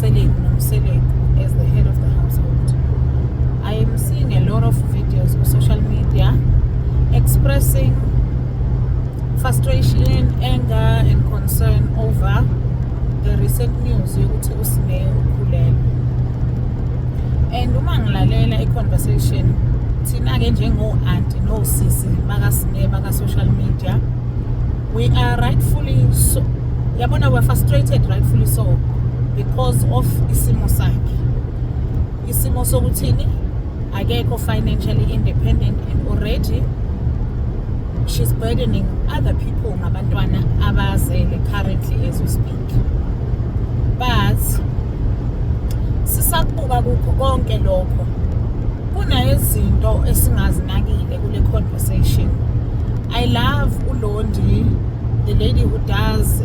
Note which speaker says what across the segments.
Speaker 1: Mseleku Nomseleku as the head of the household. I am seeing a lot of videos on social media expressing frustration, anger and concern over the recent news yokuthi uSine ukhulelwe. And uma ngilalela i-conversation thina ke njengo-auntie nosisi bakaSine baka-social media, we are rightfully so, yabona, we're frustrated rightfully so because of isimo sakhe. Isimo sokuthini akekho financially independent and already she's burdening other people ngabantwana abazele currently as we speak. But sisakubuka kukho konke lokho kunezinto esingazinakile kule conversation. I love uLondi, the lady who does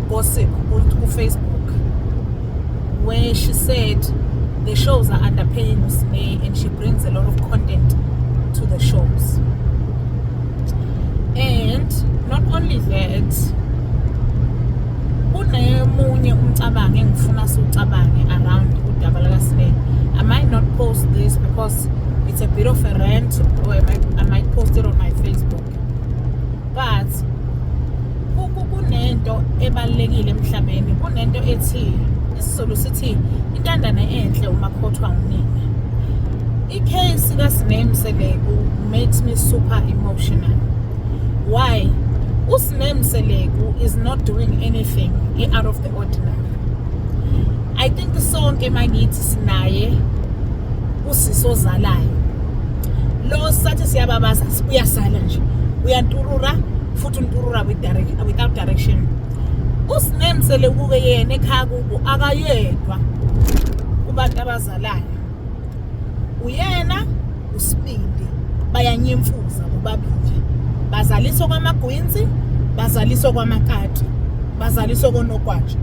Speaker 1: gossip on Facebook, where she said the shows are underpaying Usine and she brings a lot of content to the shows. And not only that, kunemunye umcabango engifuna siucabange around udaba lakaSine. I might not post this because it's a bit of a rant, or I might post it on my Facebook. But kunento ebalekile emhlabeni, kunento ethi isizulu sithi intandane enhle umakhothwa unina. Icase kaSine Mseleku makes me super emotional. Why? uSine Mseleku is not doing anything out of the ordinary. I think sonke mangithi sinaye usisi ozalayo lo sathi siyababaza uyasala nje, uyanturura futhi unturura without direction. uSine Mseleku ke yena ekhaya kubo akayedwa kubantu abazalayo, uyena uSibindi bayanyemfuza bobabili, bazaliswa kwamagwinzi, bazaliswa kwamakati, bazaliswa konokwatsha.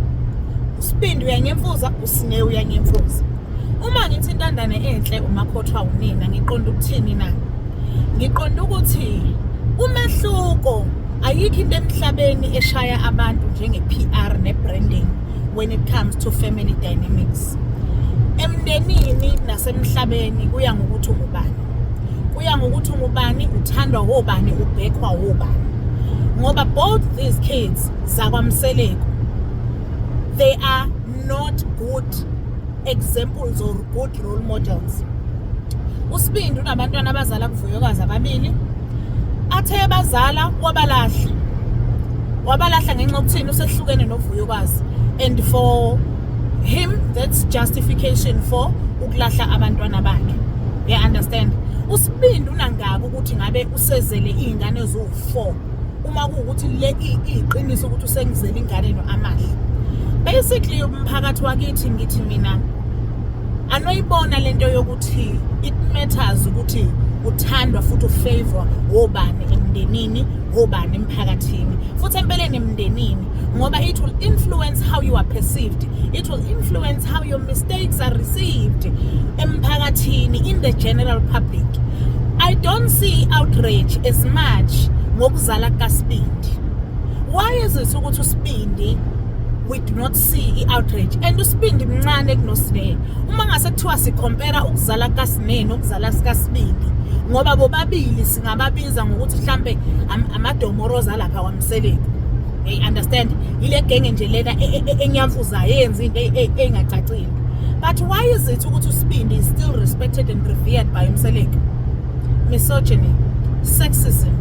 Speaker 1: uSibindi uyanyemfuza, uSine uyanyemfuza. Uma ngithi intandane enhle umakhothwa unina, ngiqonda ukuthini na? Ngiqonda ukuthi umehluko ayikho into emhlabeni eshaya abantu njenge-PR ne-branding when it comes to family dynamics. Emndenini nasemhlabeni kuya ngokuthi ungubani. Kuya ngokuthi ungubani, uthandwa wobani, ubhekwa wobani. Ngoba both these kids zakwaMseleku, they are not good examples or good role models. uSibindi unabantwana abazala kuVuyokazi ababili, athe bazala wabalahla ngenxa yokuthini usehlukene noVuyokazi, and for him that's justification for ukulahla abantwana bakhe. You understand? uSibindi unangaka ukuthi ngabe usezele izingane ezo4 uma kuukuthi le iqiniso ukuthi usengizele ingane noAmahla. Basically umphakathi wakithi ngithi mina anoyibona lento yokuthi it matters ukuthi uthandwa futhi ufavor wobani emndenini, wobani emphakathini, futhi empeleni emndenini, ngoba it will influence how you are perceived, it will influence how your mistakes are received emphakathini, in the general public. I don't see outrage as much ngokuzala kaSibindi. Why is it ukuthi uSibindi we do not see outrage? And uSibindi mncane kunoSine. Uma ngase kuthiwa sicompare ukuzala kaSine nokuzala sikaSibindi, ngoba bobabili singababiza ngokuthi mhlambe amadomoroza lapha kwaMseleku. You understand? Ile genge nje lena enyamfuza yenza into engacacile. But why is it ukuthi uSibindi is still respected and revered by Mseleku? Misogyny, sexism,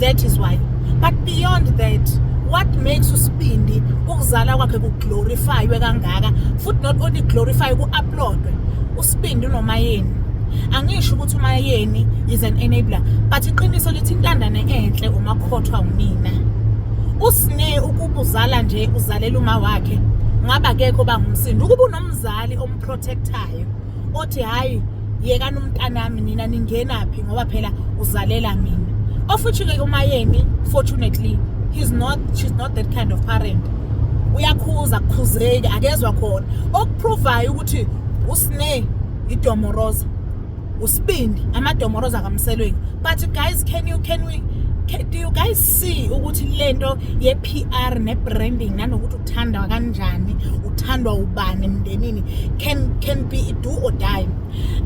Speaker 1: that is why. But beyond that, what makes uSibindi ukuzala kwakhe kuglorifywe kangaka, futhi not only glorify ku-uploadwe? uSibindi unoMayeni. Angisho ukuthi uMayeni is an enabler, but iqiniso lithi intandane enhle umakhothwa unina. uSine ukuba uzala nje uzalela uma wakhe, ngaba kekho bangumsindo. Ukuba unomzali omprotectayo othi hayi yekani umntanami nina ningenaphi ngoba phela uzalela mina. Ofuthi ke uMayeni, fortunately she's not that kind of parent. Uyakhuza kukhuzeka akezwa khona okuprovayo ukuthi uSine idomoroza, uSibindi amadomoroza kaMseleku. But guys, can do you guys see ukuthi lento ye PR ne branding nanokuthi uthandwa kanjani uthandwa ubani emndenini can be do or die.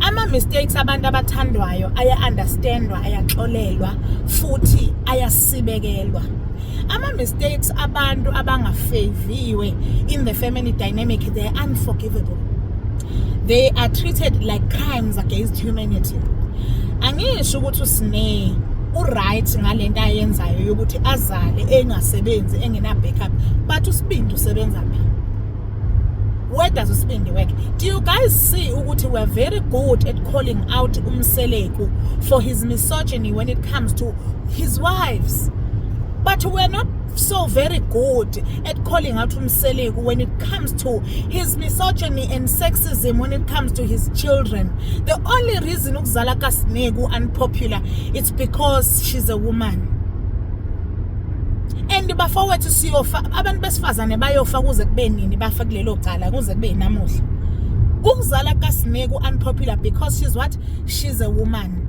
Speaker 1: Ama mistakes abantu abathandwayo aya understandwa ayaxolelwa futhi ayasibekelwa. Ama mistakes abantu abangafaviwe in the family dynamic, they are unforgivable. They are treated like crimes against humanity. Angisho ukuthi usine uright ngalento ayenzayo yokuthi azale engasebenzi engena backup, but usibindi usebenza phi? Where does usibindi work? Do you guys see ukuthi we're very good at calling out uMseleku for his misogyny when it comes to his wives, but we're not so very good at calling out Umseleku when it comes to his misogyny and sexism when it comes to his children? The only reason ukuzala kaSinegu unpopular, it's because she's a woman. And bafowethu siyofa abantu besifazane bayofa kuze kube nini bafa kulelo cala kuze kube namuhla. Ukuzala kaSinegu unpopular because she's what? She's a woman.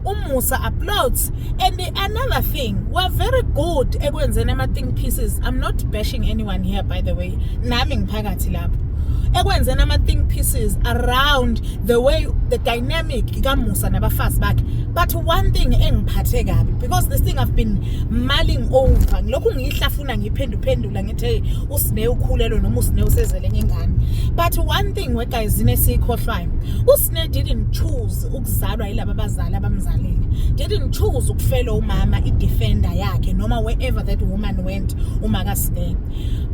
Speaker 1: Umusa uploads. And another thing, we're very good ekwenzeni ama think pieces. I'm not bashing anyone here, by the way. Nami ngiphakathi lapho. Ekwenzeni ama think pieces around the way the dynamic kaMusa nabafazi bakhe. But one thing engiphathe kabi, because this thing I've been mulling over, ngilokhu ngihlafuna ngiphenduphendula ngithi usine ukhulelo noma usine usezele ngengane. But one thing we guys inesikhohlwayo, usine didn't choose ukuzalwa yilabo abazali abamzalile. Didn't choose ukufela umama idefender yakhe noma wherever that woman went umakasine.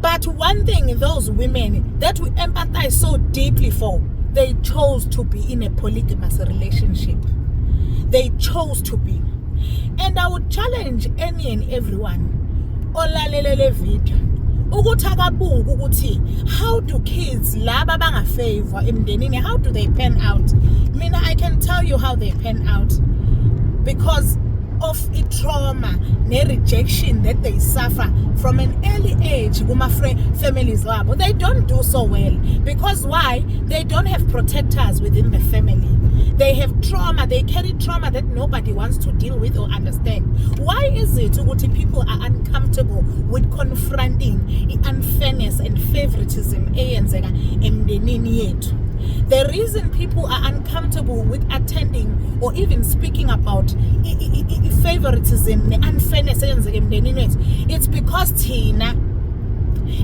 Speaker 1: But one thing, those women that we empathize so deeply for, they chose to be in a polygamous relationship. They chose to be. And I would challenge any and everyone olalelele video ukuthi akabuke ukuthi how do kids laba bangafavor emndenini, how do they pan out? Mina, I can tell you how they pan out, because of a trauma ne rejection that they suffer from an early age kuma families wabo. They don't do so well because why? They don't have protectors within the family. They have trauma, they carry trauma that nobody wants to deal with or understand. Why is it ukuthi people are uncomfortable with confronting unfairness and favoritism eyenzeka emndenini yethu? The reason people are uncomfortable with attending or even speaking about favoritism and unfairness, it's because Tina,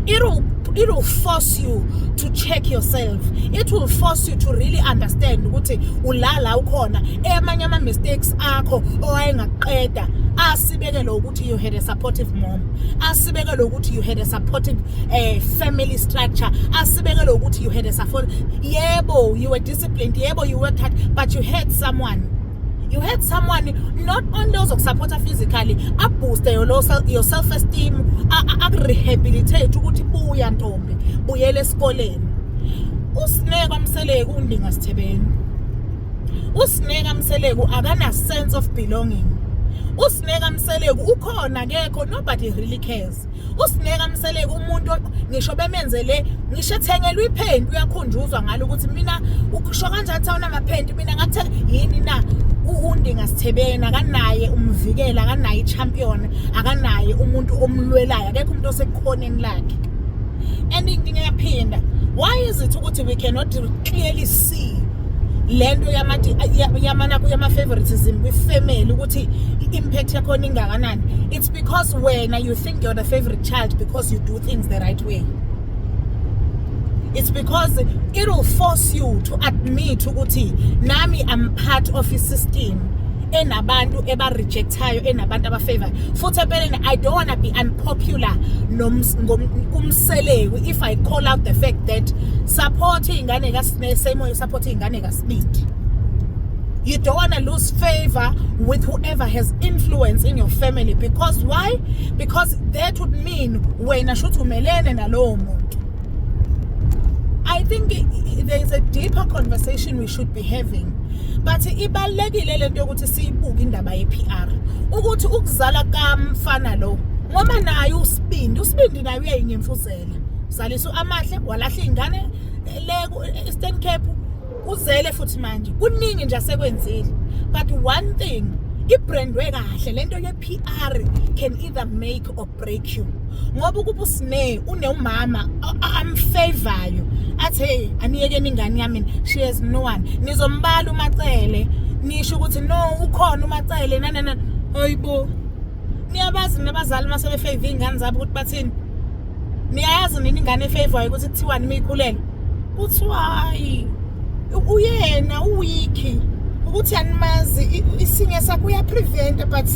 Speaker 1: it'll force you to check yourself. It will force you to really understand ukuthi ulala ukhona emanye ama mistakes akho owayengaqeda. Asibekele ukuthi you had a supportive mom, asibekele ukuthi you had a supportive family structure, asibekele ukuthi you had a support. Yebo, you were disciplined, yebo, you worked hard, but you had someone. You had someone not only those support physically, boost your self-esteem, rehabilitate ukuthi buya ntombi, buyele esikoleni. Usineka Mseleku undinga Sithebeni. Usineka Mseleku akana sense of belonging. Usineka Mseleku ukhona kekho, nobody really cares. Usineka Mseleku umuntu ngisho bemenzele ngisho ethengelwe iphenti uyakhunjuzwa ngalo ukuthi mina ukusho kanjani thawuna amaphenti mina ngathe yini na undinga Sithebeni akanaye umvikela, akanaye champion, akanaye umuntu omlwelayo, akekho umuntu osekukhoneni lakhe. And ngiyaphinda, why is it ukuthi we cannot clearly see lento yama favoritism with family ukuthi impact yakho ingakanani? It's because when you think you're the favorite child because you do things the right way. It's because it will force you to admit ukuthi nami I'm part of a system enabantu eba rejectayo, enabantu abafavor. Futhi empeleni I don't want to be unpopular kumseleku if I call out the fact that supporting ingane kaSine same way supporting ingane kaSibindi. You don't want to lose favor with whoever has influence in your family, because why? Because that would mean wena shothi umelene nalowo muntu. I think there is a deeper conversation we should be having. But ibalekile lento ukuthi siyibuke indaba ye-PR ukuthi ukuzala kamfana lo ngoba naye usibindi naye uyayinyemfuzela. Uzalisa amahle walahla ingane le Eastern Cape uzele futhi manje kuningi nje asekwenzile. But one thing ibrandwe kahle lento ye-PR can either make or break you. Ngoba ukuba uSneh unomama amfavorayo athi hey aniyeke ingane yami she has no one. Nizombala uMacele nisho ukuthi no ukhona uMacele nana hayibo. Niyabazi nabazali mase befavor ingane zabo ukuthi bathini? Niyayazi nini ingane efavorayo ukuthi kuthiwani mikhulelo? Kuthiwa hayi uyena uwiki ukuthi animazi isinye sakho uya prevent but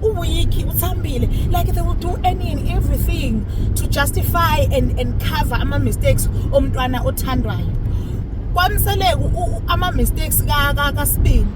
Speaker 1: uwiki uthambile, like they will do any and everything to justify and cover ama mistakes omntwana othandwayo. Kwamseleke ama mistakes kaSibindi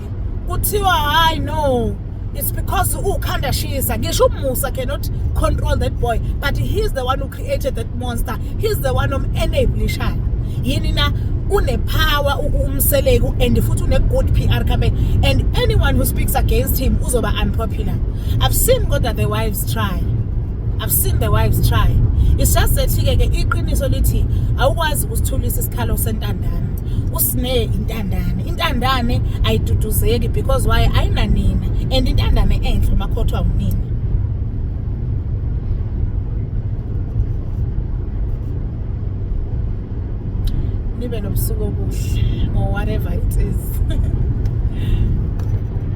Speaker 1: kuthiwa hayi no, it's because ukhanda shisa. Ngisho uMusa cannot control that boy, but he's the one who created that monster. He's the one enablisha. Yini na unepower umseleko and futhi une-good PR campaign, and anyone who speaks against him uzoba unpopular. I've seen kodwa the wives try. I've seen the wives try. It's just that ke iqiniso lithi awukwazi usithulisa isikhalo sentandane. uSneh intandane ayiduduzeki because why ayinanina, and intandane enhle makhothwa unina. Nibe nobusuku obuhle or whatever it is.